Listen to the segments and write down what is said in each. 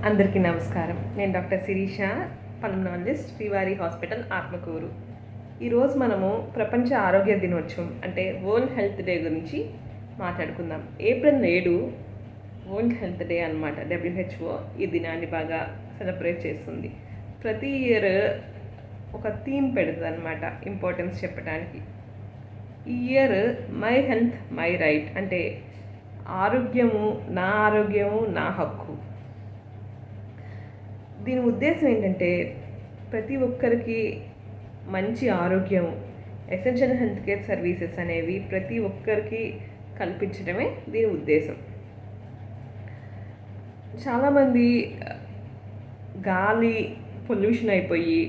అందరికీ నమస్కారం. నేను డాక్టర్ శిరీష, పల్మనాలజిస్ట్, శ్రీవారి హాస్పిటల్, ఆత్మకూరు. ఈరోజు మనము ప్రపంచ ఆరోగ్య దినోత్సవం అంటే వరల్డ్ హెల్త్ డే గురించి మాట్లాడుకుందాం. ఏప్రిల్ 7 వరల్డ్ హెల్త్ డే అన్నమాట. WHO ఈ దినాన్ని బాగా సెలబ్రేట్ చేస్తుంది. ప్రతి ఇయర్ ఒక థీమ్ పెడుతుంది అనమాట, ఇంపార్టెన్స్ చెప్పడానికి. ఈ year my health my right అంటే ఆరోగ్యము నా హక్కు. దీని ఉద్దేశం ఏంటంటే ప్రతి ఒక్కరికి మంచి ఆరోగ్యం, ఎసెన్షియల్ హెల్త్ కేర్ సర్వీసెస్ అనేవి ప్రతి ఒక్కరికి కల్పించడమే దీని ఉద్దేశం. చాలామంది గాలి పొల్యూషన్ అయిపోయి,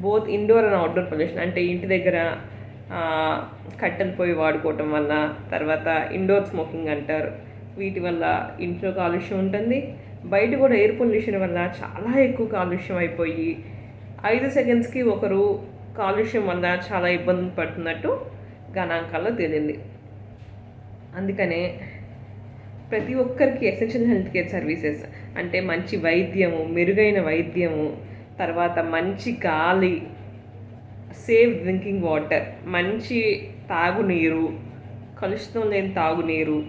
both indoor and outdoor pollution అంటే ఇంటి దగ్గర కట్టెలు పొయ్యి వాడుకోవటం వల్ల, తర్వాత ఇండోర్ స్మోకింగ్ అంటారు, వీటి వల్ల ఇంట్లో కాలుష్యం ఉంటుంది. బయట కూడా ఎయిర్ పొల్యూషన్ వల్ల చాలా ఎక్కువ కాలుష్యం అయిపోయి 5 సెకండ్స్కి ఒకరు కాలుష్యం వల్ల చాలా ఇబ్బందులు పడుతున్నట్టు గణాంకాల్లో తేలింది. అందుకనే ప్రతి ఒక్కరికి ఎసెన్షియల్ హెల్త్ కేర్ సర్వీసెస్ అంటే మంచి వైద్యము, మెరుగైన వైద్యము, తర్వాత మంచి గాలి, సేఫ్ డ్రింకింగ్ వాటర్, మంచి తాగునీరు, కలుషితం లేని తాగునీరు,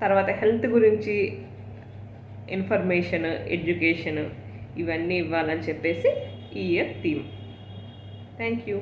తర్వాత హెల్త్ గురించి ఇన్ఫర్మేషన్, ఎడ్యుకేషన్ ఇవన్నీ ఇవ్వాలని చెప్పేసి ఈ ఇయర్ థీమ్. Thank you.